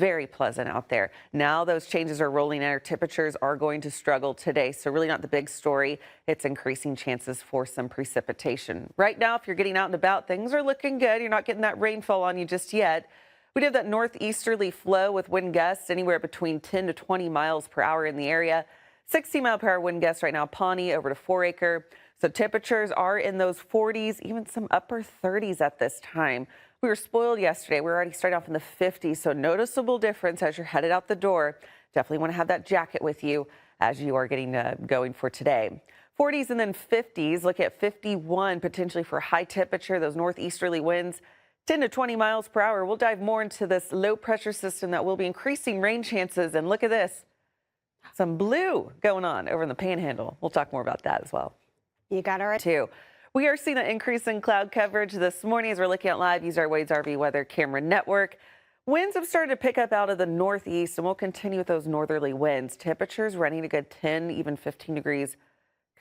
very pleasant out there. Now those changes are rolling in. Our temperatures are going to struggle today, so really not the big story. It's increasing chances for some precipitation. Right now, if you're getting out and about, things are looking good. You're not getting that rainfall on you just yet. We do have that northeasterly flow with wind gusts anywhere between 10 to 20 miles per hour in the area. 60-mile-per-hour wind gusts right now, Pawnee over to 4-acre. So temperatures are in those 40s, even some upper 30s at this time. We were spoiled yesterday. We were already starting off in the 50s, so noticeable difference as you're headed out the door. Definitely want to have that jacket with you as you are getting going for today. 40s and then 50s. Look at 51 potentially for high temperature. Those northeasterly winds 10 to 20 miles per hour. We'll dive more into this low pressure system that will be increasing rain chances. And look at this, some blue going on over in the Panhandle. We'll talk more about that as well. You got it right. Too. We are seeing an increase in cloud coverage this morning as we're looking at live. Use our Wade's RV Weather Camera Network. Winds have started to pick up out of the northeast, and we'll continue with those northerly winds. Temperatures running a good 10, even 15 degrees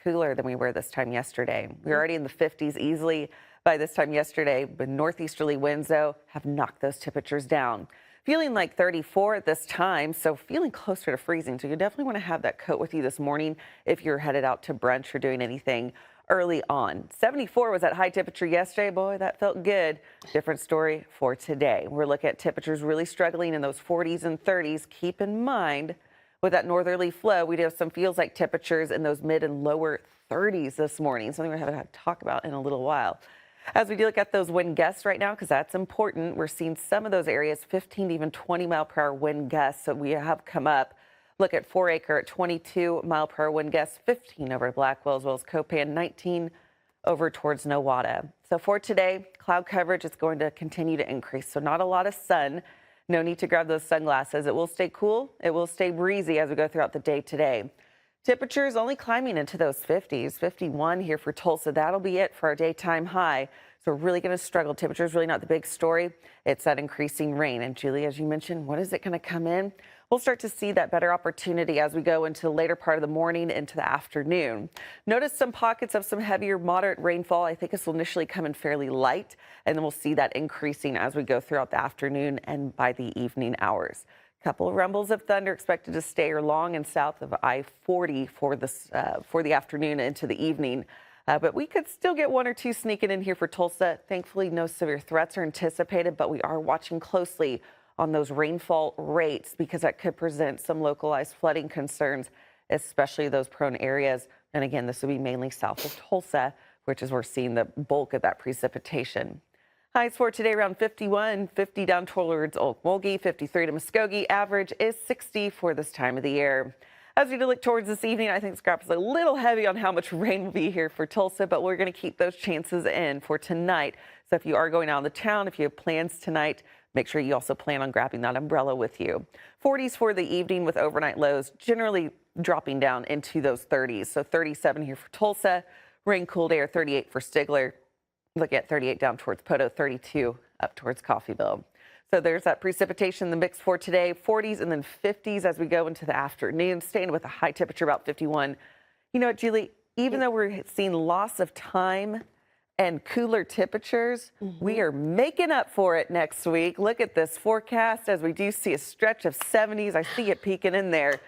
cooler than we were this time yesterday. We were already in the 50s easily by this time yesterday, but northeasterly winds, though, have knocked those temperatures down. Feeling like 34 at this time, so feeling closer to freezing. So you definitely want to have that coat with you this morning if you're headed out to brunch or doing anything early on. 74 was that high temperature yesterday. Boy, that felt good. Different story for today. We're looking at temperatures really struggling in those 40s and 30s. Keep in mind, with that northerly flow, we do have some feels like temperatures in those mid and lower 30s this morning, something we haven't had to talk about in a little while. As we do look at those wind gusts right now, because that's important, we're seeing some of those areas 15 to even 20 mile per hour wind gusts. So we have come up. Look at 4-acre at 22 mile per hour wind gusts, 15 over Blackwell as well as Copan, 19 over towards Nowata. So for today, cloud coverage is going to continue to increase. So not a lot of sun. No need to grab those sunglasses. It will stay cool. It will stay breezy as we go throughout the day today. Temperatures only climbing into those 50s, 51 here for Tulsa. That'll be it for our daytime high. So we're really going to struggle. Temperatures really not the big story. It's that increasing rain. And Julie, as you mentioned, when is it going to come in? We'll start to see that better opportunity as we go into the later part of the morning into the afternoon. Notice some pockets of some heavier moderate rainfall. I think this will initially come in fairly light, and then we'll see that increasing as we go throughout the afternoon and by the evening hours. Couple of rumbles of thunder expected to stay along and south of I-40 for the afternoon into the evening. But we could still get one or two sneaking in here for Tulsa. Thankfully, no severe threats are anticipated, but we are watching closely on those rainfall rates because that could present some localized flooding concerns, especially those prone areas. And again, this will be mainly south of Tulsa, which is where we're seeing the bulk of that precipitation. Highs for today around 51, 50 down towards Okmulgee, 53 to Muskogee. Average is 60 for this time of the year. As we look towards this evening, I think Scrap is a little heavy on how much rain will be here for Tulsa, but we're going to keep those chances in for tonight. So if you are going out of the town, if you have plans tonight, make sure you also plan on grabbing that umbrella with you. 40s for the evening with overnight lows generally dropping down into those 30s. So 37 here for Tulsa, rain cooled air 38 for Stigler. Look at 38 down towards Poto, 32 up towards Coffeyville. So there's that precipitation in the mix for today, 40s and then 50s as we go into the afternoon, staying with a high temperature about 51. You know what, Julie, even though we're seeing loss of time and cooler temperatures, we are making up for it next week. Look at this forecast as we do see a stretch of 70s. I see it peeking in there.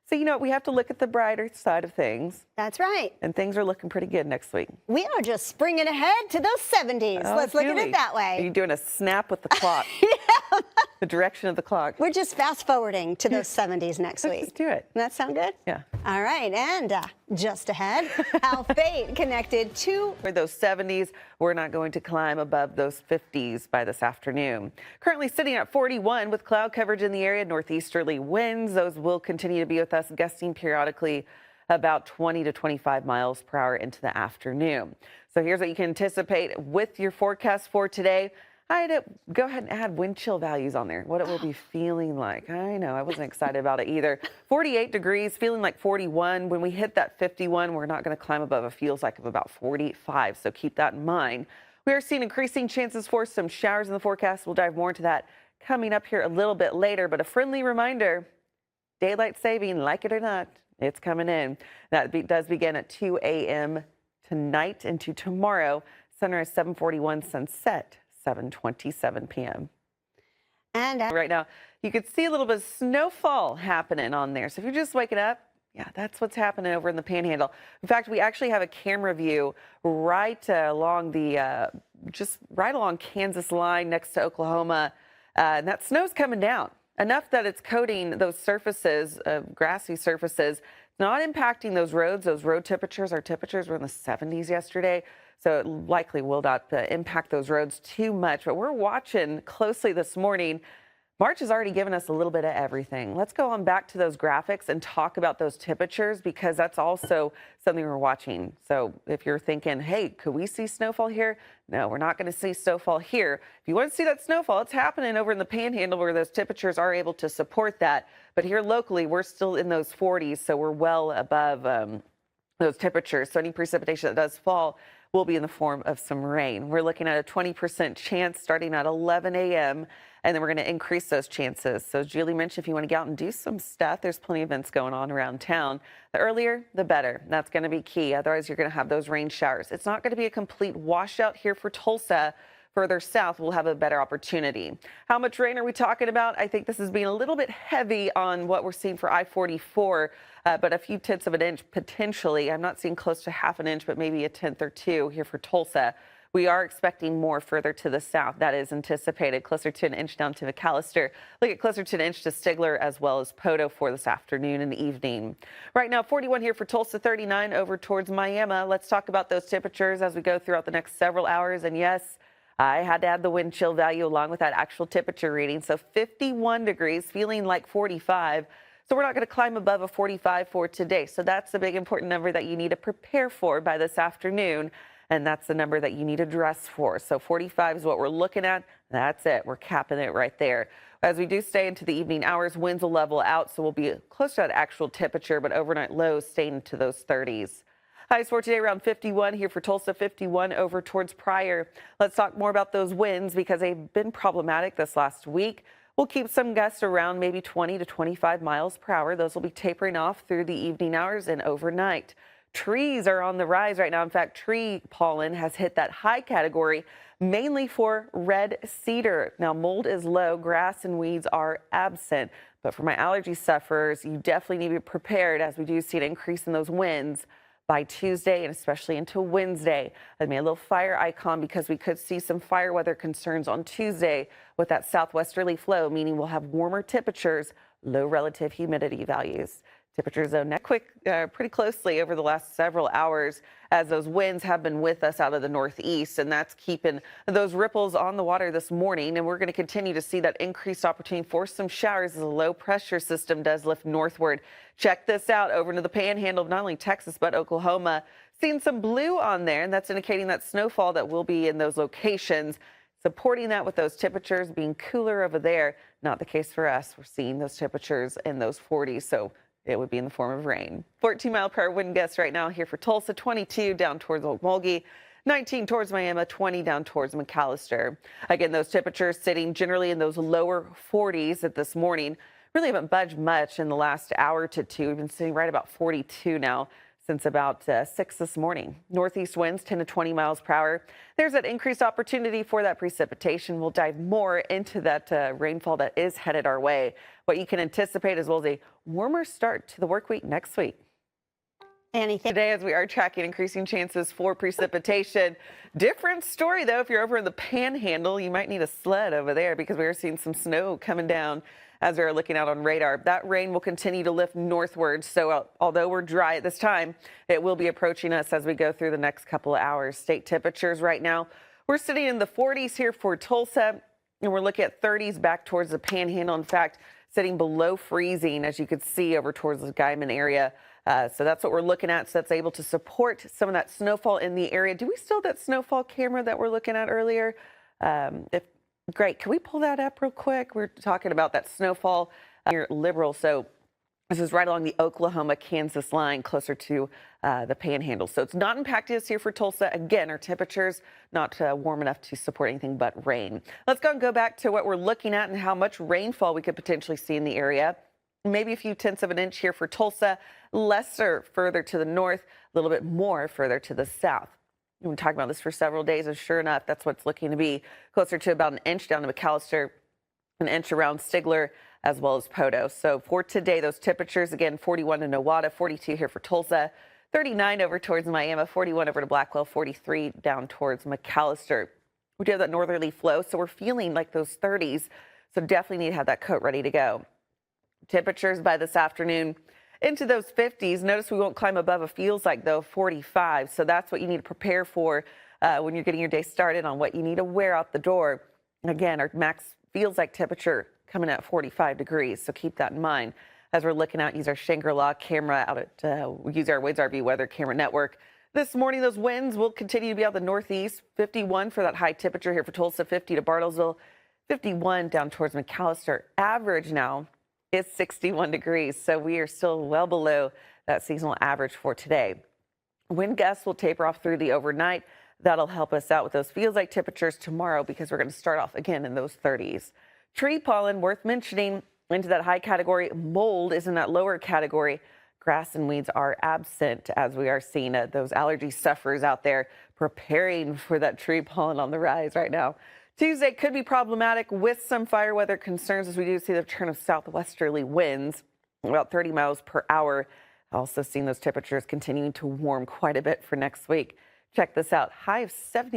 So, you know, we have to look at the brighter side of things. That's right. And things are looking pretty good next week. We are just springing ahead to those 70s. Let's look at it that way. Are you doing a snap with the clock? Yeah. The direction of the clock. We're just fast forwarding to those 70s next week. Let's do it. Does that sound good? Yeah. All right. And just ahead, how fate connected to... For those 70s, we're not going to climb above those 50s by this afternoon. Currently sitting at 41 with cloud coverage in the area, northeasterly winds. Those will continue to be with us, gusting periodically about 20 to 25 miles per hour into the afternoon. So here's what you can anticipate with your forecast for today. I had to go ahead and add wind chill values on there, what it will be feeling like. I know, I wasn't excited about it either. 48 degrees, feeling like 41. When we hit that 51, we're not going to climb above a feels like of about 45, so keep that in mind. We are seeing increasing chances for some showers in the forecast. We'll dive more into that coming up here a little bit later, but a friendly reminder, daylight saving, like it or not, it's coming in. That does begin at 2 a.m. tonight into tomorrow. Sunrise 7:41, sunset 7:27 p.m. And right now, you could see a little bit of snowfall happening on there. So if you're just waking up, yeah, that's what's happening over in the Panhandle. In fact, we actually have a camera view right along the, just right along Kansas line next to Oklahoma. And that snow's coming down enough that it's coating those surfaces, grassy surfaces, not impacting those roads. Those road temperatures, our temperatures were in the 70s yesterday. So it likely will not impact those roads too much. But we're watching closely this morning. March has already given us a little bit of everything. Let's go on back to those graphics and talk about those temperatures, because that's also something we're watching. So if you're thinking, hey, could we see snowfall here? No, we're not going to see snowfall here. If you want to see that snowfall, it's happening over in the Panhandle where those temperatures are able to support that. But here locally, we're still in those 40s, so we're well above those temperatures. So any precipitation that does fall will be in the form of some rain. We're looking at a 20% chance starting at 11 a.m. and then we're going to increase those chances. So as Julie mentioned, if you want to get out and do some stuff, there's plenty of events going on around town. The earlier, the better. That's going to be key. Otherwise, you're going to have those rain showers. It's not going to be a complete washout here for Tulsa. Further south, we'll have a better opportunity. How much rain are we talking about? I think this is being a little bit heavy on what we're seeing for I-44, but a few tenths of an inch potentially. I'm not seeing close to half an inch, but maybe a tenth or two here for Tulsa. We are expecting more further to the south. That is anticipated, closer to an inch down to McAllister. Look at closer to an inch to Stigler as well as Poto for this afternoon and evening. Right now, 41 here for Tulsa, 39 over towards Miami. Let's talk about those temperatures as we go throughout the next several hours. And yes, I had to add the wind chill value along with that actual temperature reading. So 51 degrees, feeling like 45. So we're not going to climb above a 45 for today. So that's the big important number that you need to prepare for by this afternoon. And that's the number that you need to dress for. So 45 is what we're looking at. That's it. We're capping it right there. As we do stay into the evening hours, winds will level out. So we'll be close to that actual temperature, but overnight lows staying into those 30s. Highs for today around 51 here for Tulsa, 51 over towards Pryor. Let's talk more about those winds because they've been problematic this last week. We'll keep some gusts around maybe 20 to 25 miles per hour. Those will be tapering off through the evening hours and overnight. Trees are on the rise right now. In fact, tree pollen has hit that high category, mainly for red cedar. Now, mold is low, grass and weeds are absent. But for my allergy sufferers, you definitely need to be prepared as we do see an increase in those winds by Tuesday and especially into Wednesday. I made a little fire icon because we could see some fire weather concerns on Tuesday with that southwesterly flow, meaning we'll have warmer temperatures, low relative humidity values. Temperatures zone neck pretty closely over the last several hours as those winds have been with us out of the northeast, and that's keeping those ripples on the water this morning. And we're going to continue to see that increased opportunity for some showers as a low pressure system does lift northward. Check this out over into the Panhandle of not only Texas but Oklahoma. Seeing some blue on there, and that's indicating that snowfall that will be in those locations. Supporting that with those temperatures being cooler over there. Not the case for us. We're seeing those temperatures in those 40s. So it would be in the form of rain. 14-mile-per-hour wind gusts right now here for Tulsa, 22 down towards Okmulgee, 19 towards Miami, 20 down towards McAllister. Again, those temperatures sitting generally in those lower 40s at this morning. Really haven't budged much in the last hour to two. We've been sitting right about 42 now since about 6 this morning. Northeast winds 10 to 20 miles per hour. There's that increased opportunity for that precipitation. We'll dive more into that rainfall that is headed our way. What you can anticipate as well as a warmer start to the work week next week. Anything Today, as we are tracking increasing chances for precipitation. Different story, though. If you're over in the Panhandle, you might need a sled over there because we are seeing some snow coming down as we're looking out on radar. That rain will continue to lift northward. So although we're dry at this time, it will be approaching us as we go through the next couple of hours. State temperatures right now, we're sitting in the 40s here for Tulsa, and we're looking at 30s back towards the Panhandle. In fact, sitting below freezing, as you could see over towards the Guyman area. So that's what we're looking at. So that's able to support some of that snowfall in the area. Do we still have that snowfall camera that we're looking at earlier? Great. Can we pull that up real quick? We're talking about that snowfall near Liberal. So this is right along the Oklahoma-Kansas line, closer to the Panhandle. So it's not impacted us here for Tulsa. Again, our temperatures not warm enough to support anything but rain. Let's go back to what we're looking at and how much rainfall we could potentially see in the area. Maybe a few tenths of an inch here for Tulsa, lesser further to the north, a little bit more further to the south. We've been talking about this for several days, and sure enough, that's what's looking to be closer to about an inch down to McAllister, an inch around Stigler, as well as Poto. So for today, those temperatures, again, 41 in Nowata, 42 here for Tulsa, 39 over towards Miami, 41 over to Blackwell, 43 down towards McAllister. We do have that northerly flow, so we're feeling like those 30s. So definitely need to have that coat ready to go. Temperatures by this afternoon into those 50s. Notice we won't climb above a feels like, though, 45. So that's what you need to prepare for when you're getting your day started on what you need to wear out the door. Again, our max feels like temperature coming at 45 degrees. So keep that in mind as we're looking out. Use our Shangri-La camera out at use our Wade's RV Weather Camera Network. This morning, those winds will continue to be out the northeast. 51 for that high temperature here for Tulsa, 50 to Bartlesville, 51 down towards McAllister. Average now is 61 degrees, so we are still well below that seasonal average for today. Wind gusts will taper off through the overnight. That'll help us out with those feels like temperatures tomorrow because we're going to start off again in those 30s. Tree pollen worth mentioning into that high category. Mold is in that lower category. Grass and weeds are absent as we are seeing those allergy sufferers out there preparing for that tree pollen on the rise right now. Tuesday could be problematic with some fire weather concerns as we do see the turn of southwesterly winds, about 30 miles per hour. Also seeing those temperatures continuing to warm quite a bit for next week. Check this out. High of 70.